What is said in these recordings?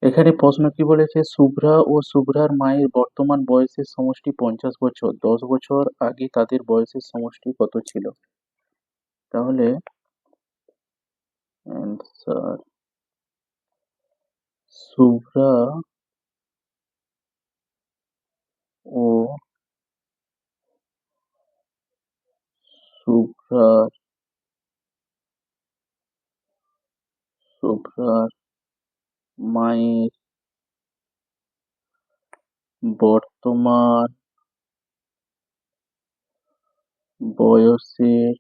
এখানে প্রশ্ন কি বলেছে, শুভ্রা ও শুভ্রার মায়ের বর্তমান বয়সের সমষ্টি 50 বছর, 10 বছর আগে তাদের বয়সের সমষ্টি কত ছিল? তাহলে অ্যান্সার, শুভ্রা ও শুভ্রার শুভ্রার মায়ের বর্তমান বয়সের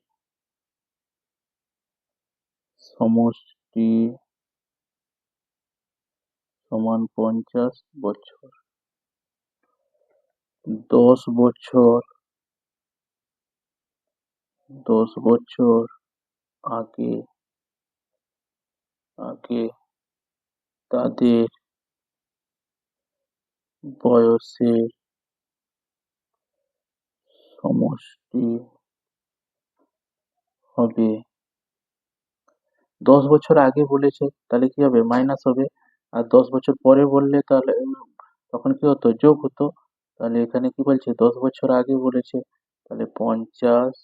সমষ্টি সমান 50 বছর। 10 বছর 10 বছর আগে আগে তাদের বয়সের সমষ্টি হবে। 10 বছর আগে বলেছে, তাহলে কি হবে, মাইনাস হবে। আর 10 বছর পরে বললে তাহলে তখন কি হতো, যোগ হতো। তাহলে এখানে কি বলছে, 10 বছর আগে বলেছে, তাহলে 50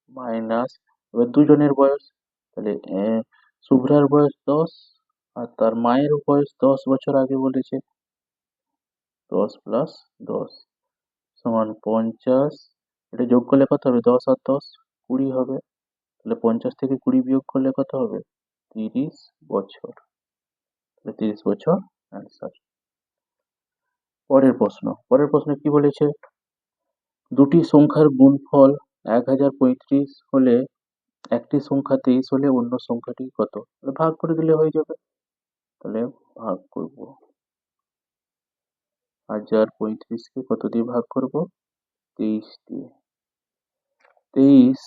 মাইনাস, এবার দুজনের বয়স, তাহলে শুভ্রার বয়স 10 আর তার মায়ের বয়স 10 বছর আগে বলেছে, 10 + 10 সমান 50। এটা যোগ করলে কত হবে, 10 আর 10 20 হবে। তাহলে 50 থেকে 20 বিয়োগ করলে কত হবে, 30 বছর। তাহলে 30 বছর অ্যান্সার। পরের প্রশ্ন কি বলেছে, দুটি সংখ্যার গুণফল 1035 হলে একটি সংখ্যা 23 হলে অন্য সংখ্যাটি কত? তাহলে ভাগ করে দিলে হয়ে যাবে। তাহলে ভাগ করব, 1035কে কত দিয়ে ভাগ করব, 23 দিয়ে। 23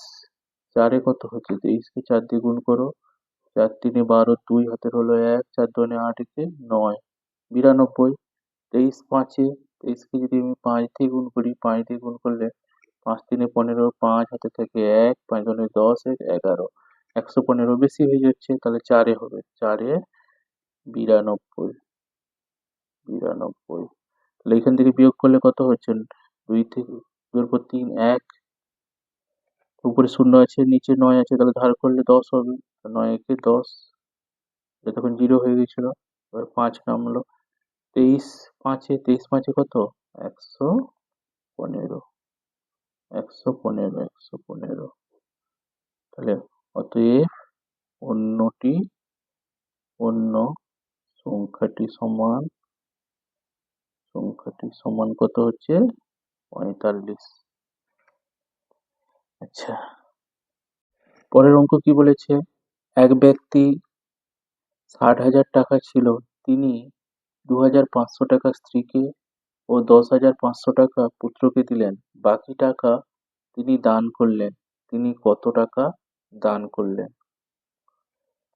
চারে কত হচ্ছে, 23কে 4 দিয়ে গুণ করো, 4 × 3 = 12, 2 হাতের হলো 1, 4 × 2 = 8, 9, 92। 23 5-এ, 23কে যদি আমি 5 দিয়ে গুণ করি, 5 দিয়ে গুণ করলে 5 × 3 = 15, 5 হাতে থেকে 1, 5 × 10, 11, 115 বেশি হয়ে যাচ্ছে, তাহলে 4-এ হবে, 4-এ 92, 92। তাহলে এখান থেকে বিয়োগ করলে কত হচ্ছে, 2 থেকে 2 এর পর 3, 1, উপরে 0 আছে, নিচে 9 আছে, তাহলে ধার করলে 10 হবে, 9 একে 10, এটা তখন 0 হয়ে গেছিল। এবার 5 নামলো, 23 5-এ, 23 5-এ কত, 115, 115, 115। তাহলে অতএব অন্যটি অন্য সংখ্যাটি সমান কত হচ্ছে, 45। আচ্ছা, পরের অঙ্ক কি বলেছে, এক ব্যক্তি 60,000 টাকা ছিল, তিনি 2,500 টাকা স্ত্রীকে ও 10,500 টাকা পুত্রকে দিলেন, বাকি টাকা তিনি দান করলেন, তিনি কত টাকা দান করলেন?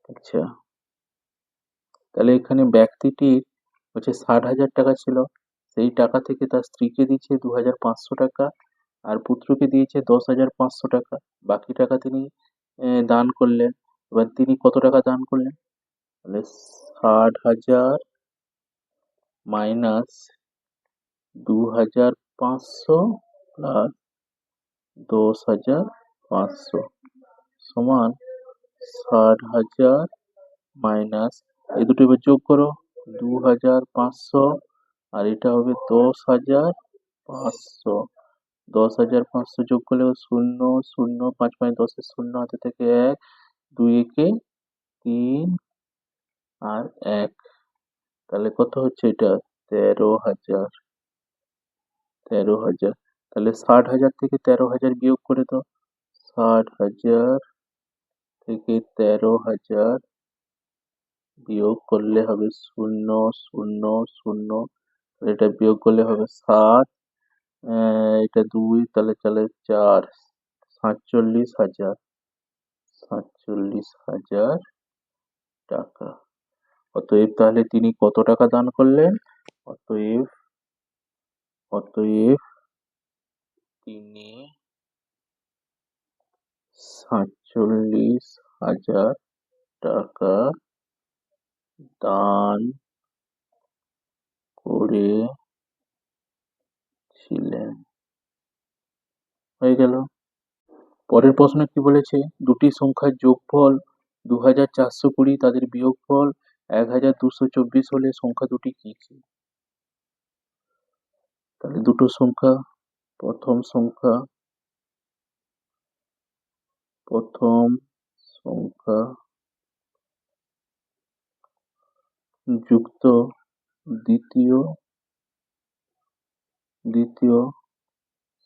আচ্ছা, তাহলে এখানে ব্যক্তিটির হচ্ছে 60,000 টাকা ছিল, সেই টাকা থেকে তার স্ত্রীকে দিয়েছে 2,500 টাকা আর পুত্রকে দিয়েছে 10,500 টাকা, বাকি টাকা তিনি দান করলেন। এবার তিনি কত টাকা দান করলেন, তাহলে 60,000 মাইনাস 2,500 প্লাস 10,500 সমান 60,000 মাইনাস, এই দুটো এবার যোগ করো, 2,500 আর এটা হবে 10,500। 10,500 যোগ করলে 0 0, 5 5 10-এর 0 হাতে থেকে 1, 2 একে 3 আর 1, তাহলে কত হচ্ছে এটা, 13,000। 13,000, তাহলে 60,000 থেকে 13,000 বিয়োগ করে দাও, 60,000 থেকে 13,000 বিয়োগ করলে হবে 0 0 0, এটা বিয়োগ করলে হবে 7, এটা 2, তাহলে তাহলে 4, 47,000, 47,000 টাকা। অতএব তাহলে তিনি কত টাকা দান করলেন, অতএব অতএব তিনি 47,000 টাকা দান করেছিলেন। হয়ে গেল। পরের প্রশ্নে কি বলেছে, দুটি সংখ্যার যোগফল 2420, তাদের বিয়োগফল 1224 হলে সংখ্যা দুটি কি কি? তাহলে দুটো সংখ্যা, প্রথম সংখ্যা যুক্ত দ্বিতীয়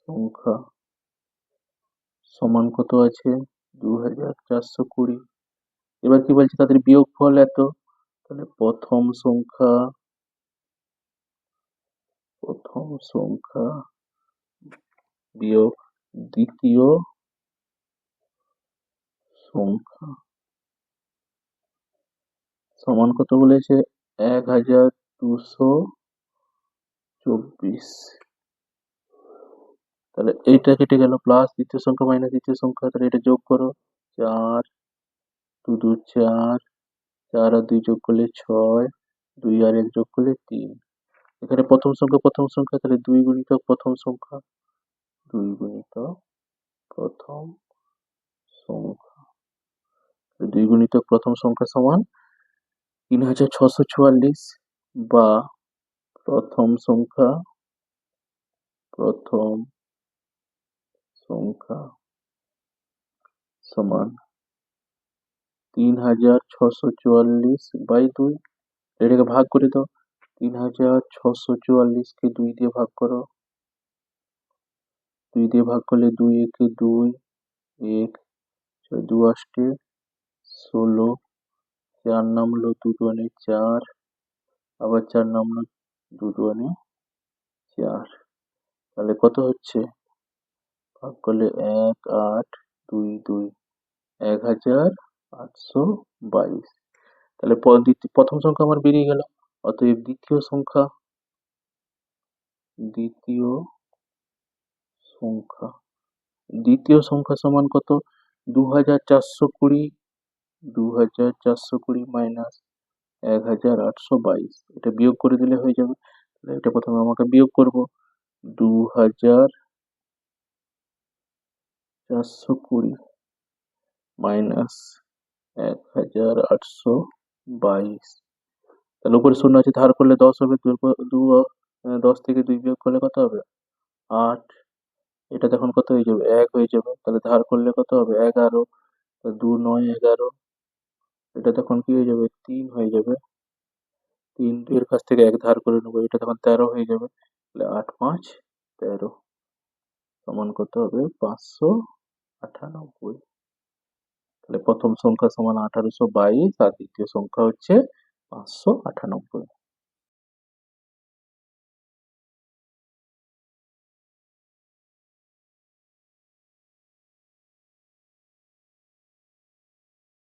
সংখ্যা সমান কত আছে? 2420। এবার কি বলছে, তাদের বিয়োগফল এত। তাহলে প্রথম সংখ্যা বিয়োগ দ্বিতীয় সংখ্যা সমান কত বলেছে? 1224। তাহলে এইটা কেটে গেল, প্লাস দ্বিতীয় সংখ্যা মাইনাস দ্বিতীয় সংখ্যা, তাহলে এটা যোগ করো। 4 2 2 4, 4 আর 2 যোগ করলে 6, 2 আর 1 যোগ করলে 3। এখানে প্রথম সংখ্যা, তাহলে 2 গুণিতক প্রথম সংখ্যা, 2 গুণিতক প্রথম সংখ্যা 2 গুণিতক প্রথম সংখ্যা সমান 3644, বা প্রথম সংখ্যা সমান 3644/2। এটাকে ভাগ করে দাও। 3644-কে 2 দিয়ে ভাগ করো। 2 দিয়ে ভাগ করলে 2 একে 2, 1 2 8 16, 4 নামলো 2 দুগুণে 4, আবার 4 নামলো 2 দুগুণে 4। তাহলে কত হচ্ছে? ভাগ করলে 1 8 2 2, 1822। তাহলে প্রথম সংখ্যা আমার বেরিয়ে গেল। অতএব দ্বিতীয় সংখ্যা সমান কত? 2420 মাইনাস 1822। এটা বিয়োগ করে দিলে হয়ে যাবে। তাহলে এটা প্রথমে আমাকে বিয়োগ করব। 2420 মাইনাস 1822। তাহলে উপরে শূন্য আছে, ধার করলে 10 হবে। 10 থেকে 2 বিয়োগ করলে কত হবে? 8। এটা তখন কত হয়ে যাবে? 1 হয়ে যাবে। তাহলে ধার করলে কত হবে? 11। 2 9 11। এটা তখন কি হয়ে যাবে? 3 হয়ে যাবে। 3 এর কাছ থেকে 1 ধার করে নেবো, এটা তখন 13 হয়ে যাবে। তাহলে 8 5 13 সমান কত হবে? 598। তাহলে প্রথম সংখ্যা সমান 1822 আর দ্বিতীয় সংখ্যা হচ্ছে 598।